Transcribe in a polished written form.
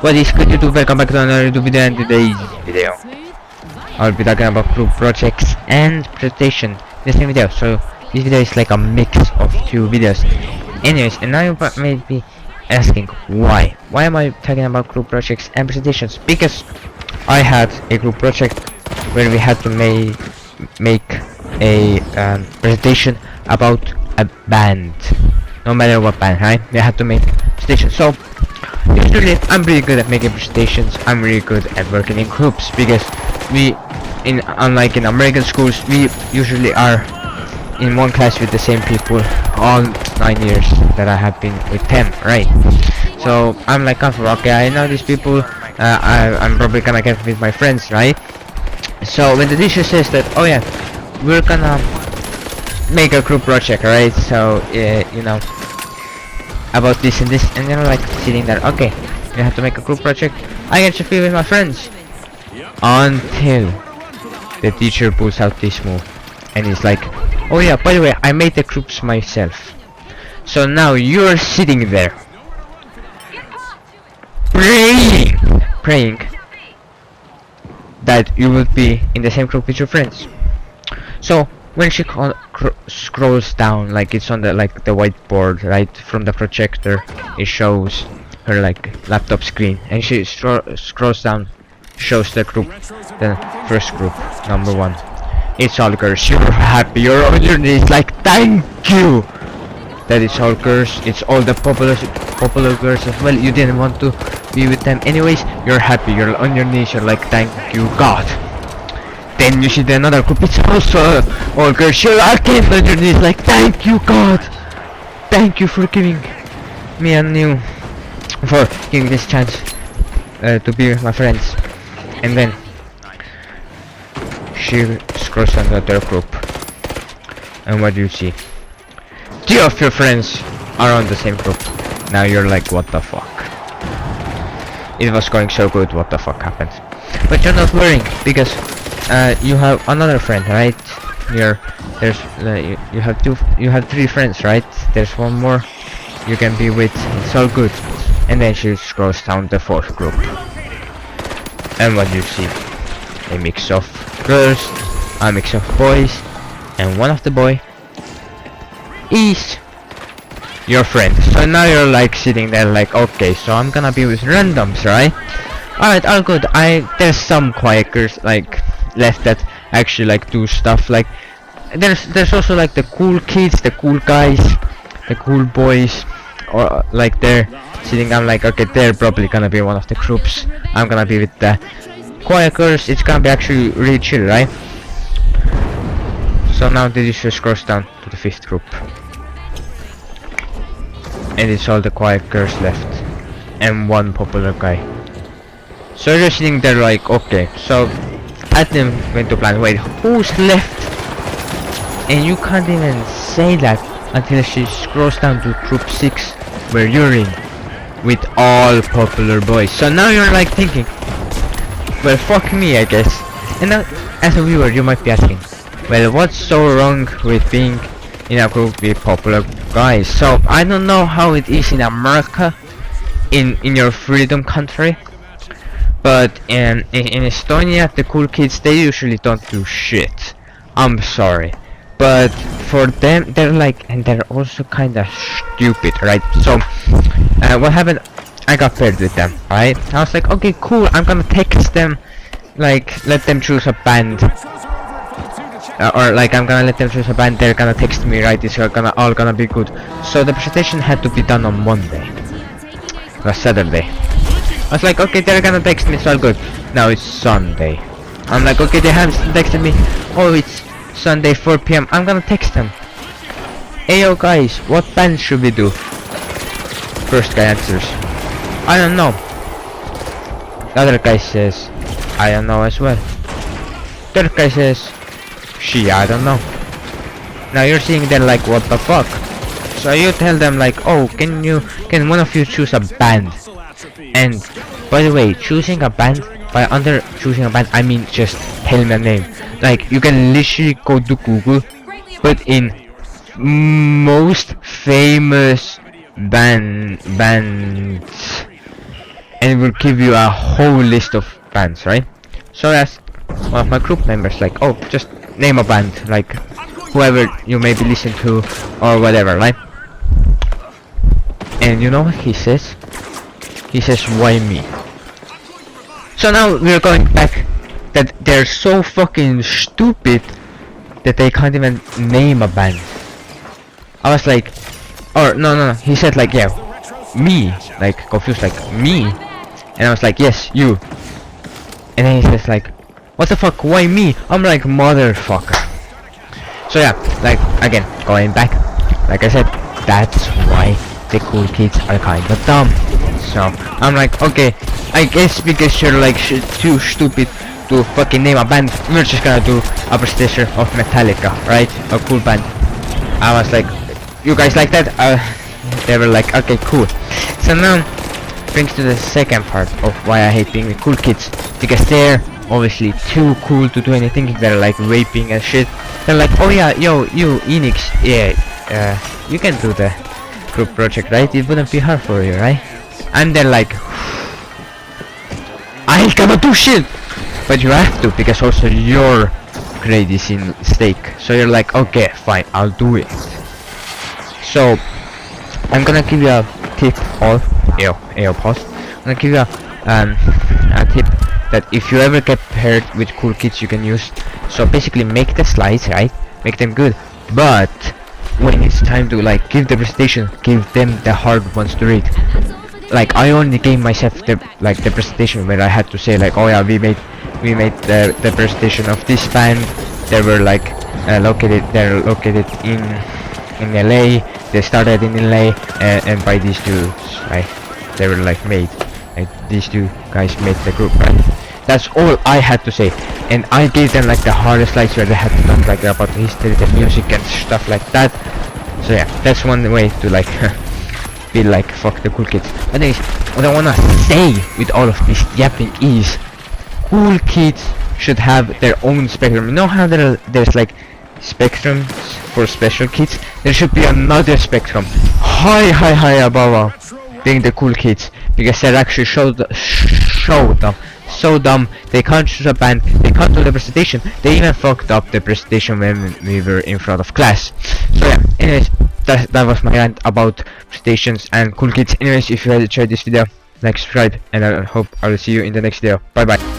What is good YouTube? Welcome back to another YouTube video, and today's video I'll be talking about group projects and presentation in the same video. So this video is like a mix of two videos. Anyways, and now you may be asking why am I talking about group projects and presentations? Because I had a group project where we had to make a presentation about a band. No matter what band, right? We had to make presentations. So usually I'm really good at making presentations. I'm really good at working in groups because unlike in American schools, we usually are in one class with the same people all 9 years that I have been with them, right? So I'm like comfortable. Okay, I know these people. I'm probably gonna get with my friends, right? So when the teacher says that, oh yeah, we're gonna make a group project, right? So you know, about this and this, and you're like sitting there, okay, you have to make a group project. I get to be with my friends until the teacher pulls out this move and he's like, oh yeah, by the way, I made the groups myself. So now you're sitting there praying that you will be in the same group with your friends. So when she scrolls down, like it's on the the whiteboard, right, from the projector, it shows her like laptop screen, and she scrolls down, shows the group, the first group, number 1. It's all girls. You're happy, you're on your knees like thank you that it's all girls. It's all the popular girls as well. You didn't want to be with them anyways. You're happy, you're on your knees, you're like thank you God. Then you see the another group, it's also all girls. You're again on your knees like thank you God, thank you for giving me a new, for giving this chance to be with my friends. And then she scrolls on the third group, and what do you see? 2 of your friends are on the same group. Now you're like, what the fuck? It was going so good, what the fuck happened? But you're not worrying because you have another friend, right? You have 3 friends, right? There's one more you can be with. It's all good. And then she scrolls down the 4th group, and what do you see? A mix of girls, a mix of boys, and one of the boy is your friend. So now you're like sitting there like, okay, so I'm gonna be with randoms, right? Alright, all good. There's some quiet girls like left that actually like do stuff. Like there's also like the cool kids, the cool guys, the cool boys, or like they're sitting. I'm like, okay, they're probably gonna be one of the groups. I'm gonna be with the quiet girls. It's gonna be actually really chill, right? So now the teacher scrolls down to the 5th group, and it's all the quiet girls left and one popular guy. So you're sitting there like, okay, so I didn't went to plan, wait, who's left? And you can't even say that until she scrolls down to group 6, where you're in, with all popular boys. So now you're like thinking, well, fuck me, I guess. And now, as a viewer, you might be asking, well, what's so wrong with being in a group with popular guys? So I don't know how it is in America, in your freedom country, but in Estonia, the cool kids, they usually don't do shit. I'm sorry, but for them, they're like, and they're also kind of stupid, right? So what happened? I got paired with them, right? I was like, okay, cool, I'm gonna text them, like let them choose a band, or like I'm gonna let them choose a band. They're gonna text me, right? It's all gonna be good. So the presentation had to be done on Monday. It was Saturday. I was like, okay, they're gonna text me, it's all good. Now it's Sunday. I'm like, okay, they haven't texted me. Oh, it's Sunday 4 PM. I'm gonna text them. Hey yo guys, what band should we do? First guy answers, I don't know. The other guy says, I don't know as well. Third guy says, I don't know. Now you're sitting there like, what the fuck? So you tell them like, oh, can one of you choose a band? And by the way, choosing a band, choosing a band, I mean just tell me a name. Like you can literally go to Google, put in most famous bands, and it will give you a whole list of bands, right? So I asked one of my group members, like, oh, just name a band, like whoever you maybe listen to or whatever, right? And you know what he says? He says, why me? So now we're going back that they're so fucking stupid that they can't even name a band. I was like, or no, he said like, yeah, me, like confused, like me, and I was like, yes, you. And then he says like, what the fuck, why me? I'm like, motherfucker. So yeah, like again, going back, like I said, that's why the cool kids are kinda dumb. So I'm like, okay, I guess because you're like too stupid to fucking name a band, we're just gonna do a presentation of Metallica, right? A cool band. I was like, you guys like that? They were like, okay, cool. So now brings to the second part of why I hate being with cool kids, because they're obviously too cool to do anything. They're like raping and shit. They're like, oh yeah, yo, you Enix, yeah, you can do the group project, right? It wouldn't be hard for you, right? And they're like, I ain't gonna do shit, but you have to, because also your grade is in stake. So you're like, okay, fine, I'll do it. So I'm gonna give you a tip. Pause. I'm gonna give you a tip that if you ever get paired with cool kids, you can use. So basically, make the slides, right? Make them good, but when it's time to like give the presentation, give them the hard ones to read. Like I only gave myself the presentation where I had to say like, oh yeah, we made the presentation of this band. They were like they're located in LA. They started in LA, and by these two, like they were like made, like these two guys made the group, right? That's all I had to say, and I gave them like the hardest slides where they had to talk like about the history, the music and stuff like that. So yeah, that's one way to like be like, fuck the cool kids. But anyways, what I wanna say with all of this yapping is, cool kids should have their own spectrum. You know how there's like spectrums for special kids? There should be another spectrum high above being the cool kids, because they're actually so dumb. They can't choose a band, they can't do the presentation. They even fucked up the presentation when we were in front of class. So yeah, anyways, that was my rant about presentations and cool kids. Anyways, if you enjoyed this video, like, subscribe, and I hope I will see you in the next video. Bye bye.